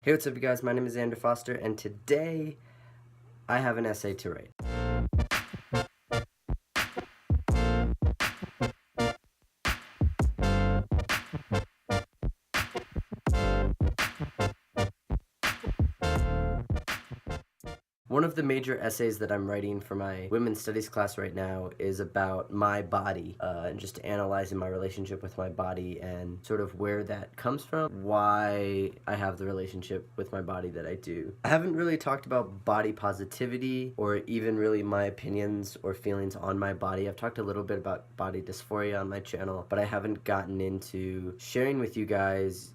Hey, what's up, you guys? My name is Xander Foster, and today I have an essay to write. One of the major essays that I'm writing for my women's studies class right now is about my body, and just analyzing my relationship with my body and sort of where that comes from, why I have the relationship with my body that I do. I haven't really talked about body positivity or even really my opinions or feelings on my body. I've talked a little bit about body dysphoria on my channel, but I haven't gotten into sharing with you guys,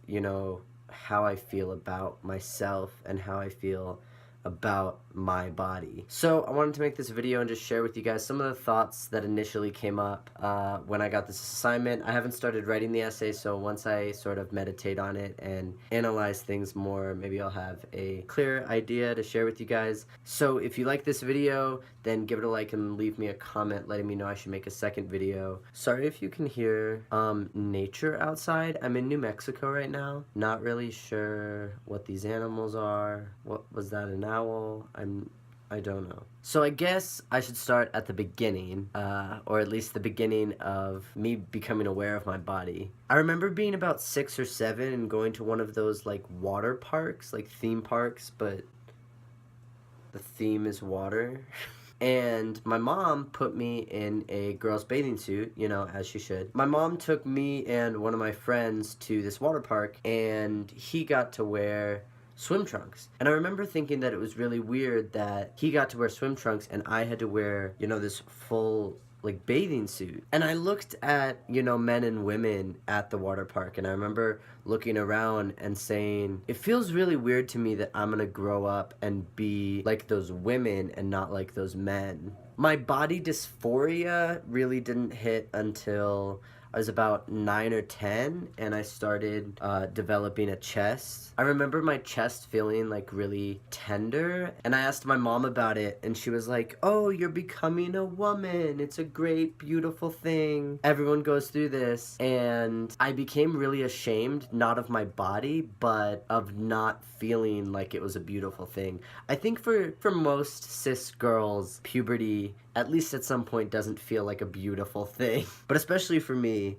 how I feel about myself and how I feel about my body. So I wanted to make this video and just share with you guys some of the thoughts that initially came up when I got this assignment. I haven't started writing the essay, so once I sort of meditate on it and analyze things more, maybe I'll have a clear idea to share with you guys. So if you like this video, then give it a like and leave me a comment letting me know I should make a second video. Sorry if you can hear nature outside. I'm in New Mexico right now. Not really sure what these animals are. What was that, an owl? I don't know. So I guess I should start at the beginning, or at least the beginning of me becoming aware of my body. I remember being about 6 or 7 and going to one of those like water parks, like theme parks, but the theme is water. And my mom put me in a girl's bathing suit, as she should. My mom took me and one of my friends to this water park, and he got to wear swim trunks. And I remember thinking that it was really weird that he got to wear swim trunks and I had to wear, this full like bathing suit. And I looked at, men and women at the water park, and I remember looking around and saying, it feels really weird to me that I'm gonna grow up and be like those women and not like those men. My body dysphoria really didn't hit until I was about 9 or 10, and I started developing a chest. I remember my chest feeling like really tender, and I asked my mom about it, and she was like, oh, you're becoming a woman. It's a great, beautiful thing. Everyone goes through this. And I became really ashamed, not of my body, but of not feeling like it was a beautiful thing. I think for most cis girls, puberty, at least at some point, doesn't feel like a beautiful thing. But especially for me,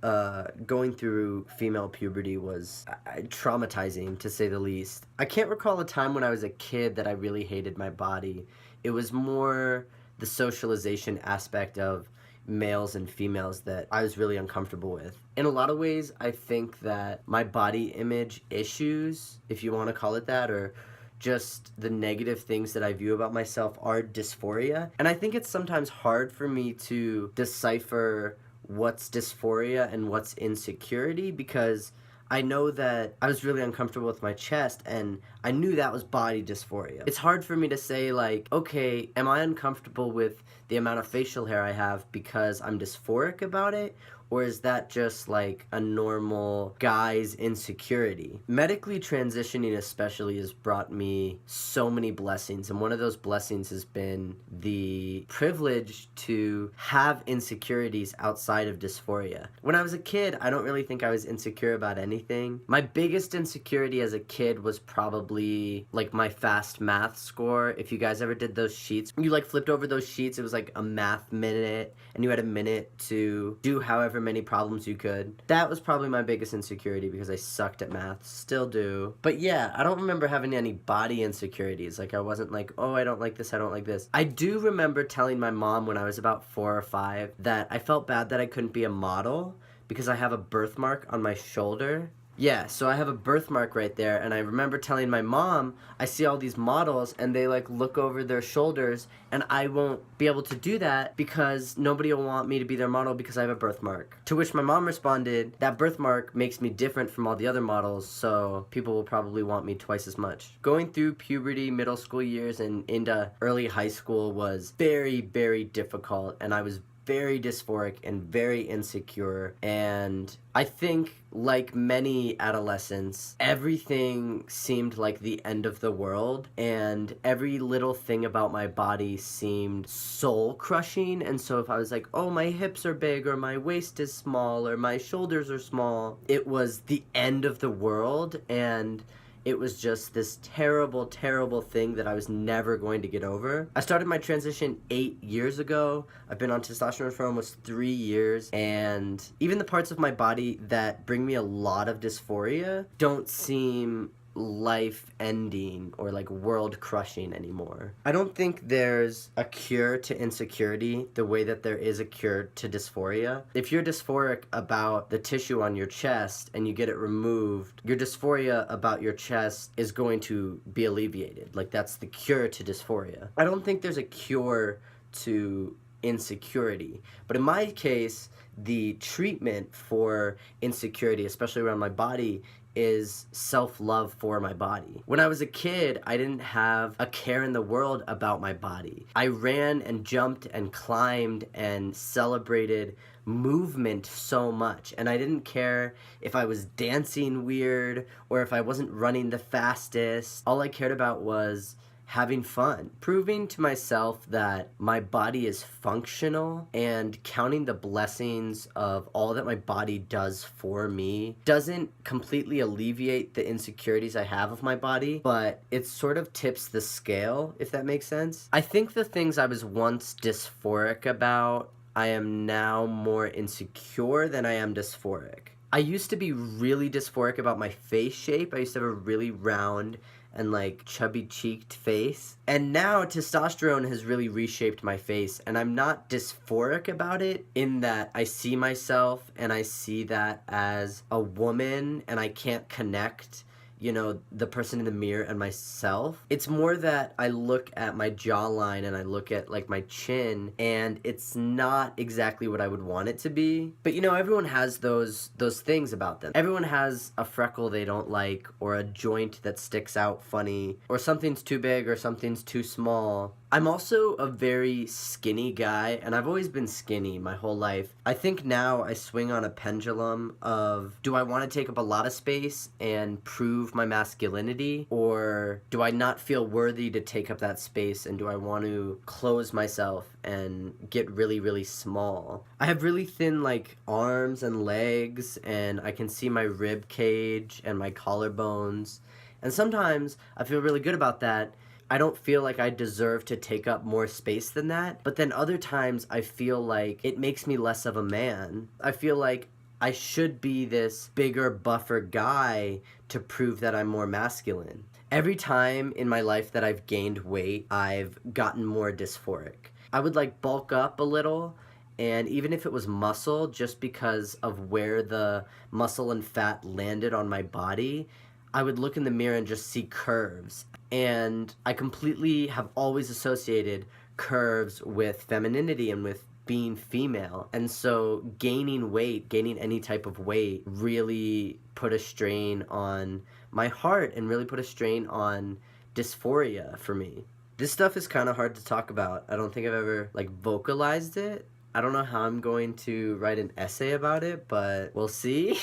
going through female puberty was traumatizing, to say the least. I can't recall a time when I was a kid that I really hated my body. It was more the socialization aspect of males and females that I was really uncomfortable with. In a lot of ways, I think that my body image issues, if you want to call it that, or just the negative things that I view about myself, are dysphoria. And I think it's sometimes hard for me to decipher what's dysphoria and what's insecurity, because I know that I was really uncomfortable with my chest, and I knew that was body dysphoria. It's hard for me to say, like, okay, am I uncomfortable with the amount of facial hair I have because I'm dysphoric about it? Or is that just like a normal guy's insecurity? Medically transitioning especially has brought me so many blessings, and one of those blessings has been the privilege to have insecurities outside of dysphoria. When I was a kid, I don't really think I was insecure about anything. My biggest insecurity as a kid was probably like my fast math score. If you guys ever did those sheets, you like flipped over those sheets, it was like a math minute, and you had a minute to do however many problems you could. That was probably my biggest insecurity because I sucked at math, still do. But yeah, I don't remember having any body insecurities. Like, I wasn't like, oh, I don't like this, I don't like this. I do remember telling my mom when I was about 4 or 5 that I felt bad that I couldn't be a model because I have a birthmark on my shoulder. Yeah, so I have a birthmark right there, and I remember telling my mom, I see all these models, and they like look over their shoulders, and I won't be able to do that because nobody will want me to be their model because I have a birthmark. To which my mom responded, that birthmark makes me different from all the other models, so people will probably want me twice as much. Going through puberty, middle school years, and into early high school was very, very difficult, and I was very dysphoric and very insecure. And I think, like many adolescents, everything seemed like the end of the world, and every little thing about my body seemed soul crushing. And so if I was like, oh, my hips are big, or my waist is small, or my shoulders are small, it was the end of the world. And it was just this terrible, terrible thing that I was never going to get over. I started my transition 8 years ago. I've been on testosterone for almost 3 years, and even the parts of my body that bring me a lot of dysphoria don't seem life-ending or like world-crushing anymore. I don't think there's a cure to insecurity the way that there is a cure to dysphoria. If you're dysphoric about the tissue on your chest and you get it removed, your dysphoria about your chest is going to be alleviated. Like, that's the cure to dysphoria. I don't think there's a cure to insecurity, but in my case, the treatment for insecurity, especially around my body, is self-love for my body. When I was a kid, I didn't have a care in the world about my body. I ran and jumped and climbed and celebrated movement so much, and I didn't care if I was dancing weird or if I wasn't running the fastest. All I cared about was having fun, proving to myself that my body is functional, and counting the blessings of all that my body does for me doesn't completely alleviate the insecurities I have of my body, but it sort of tips the scale, if that makes sense. I think the things I was once dysphoric about, I am now more insecure than I am dysphoric. I used to be really dysphoric about my face shape. I used to have a really round and like chubby cheeked face. And now testosterone has really reshaped my face, and I'm not dysphoric about it in that I see myself and I see that as a woman and I can't connect, you know, the person in the mirror and myself. It's more that I look at my jawline and I look at like my chin, and it's not exactly what I would want it to be. But you know, everyone has those things about them. Everyone has a freckle they don't like, or a joint that sticks out funny, or something's too big or something's too small. I'm also a very skinny guy, and I've always been skinny my whole life. I think now I swing on a pendulum of, do I want to take up a lot of space and prove my masculinity, or do I not feel worthy to take up that space, and do I want to close myself and get really, really small? I have really thin like arms and legs, and I can see my rib cage and my collarbones, and sometimes I feel really good about that. I don't feel like I deserve to take up more space than that, but then other times I feel like it makes me less of a man. I feel like I should be this bigger, buffer guy to prove that I'm more masculine. Every time in my life that I've gained weight, I've gotten more dysphoric. I would like bulk up a little, and even if it was muscle, just because of where the muscle and fat landed on my body, I would look in the mirror and just see curves. And I completely have always associated curves with femininity and with being female. And so gaining weight, gaining any type of weight, really put a strain on my heart and really put a strain on dysphoria for me. This stuff is kind of hard to talk about. I don't think I've ever like vocalized it. I don't know how I'm going to write an essay about it, but we'll see.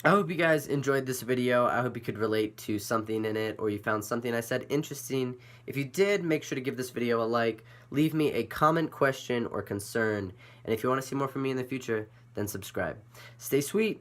I hope you guys enjoyed this video. I hope you could relate to something in it, or you found something I said interesting. If you did, make sure to give this video a like, leave me a comment, question, or concern, and if you want to see more from me in the future, then subscribe. Stay sweet!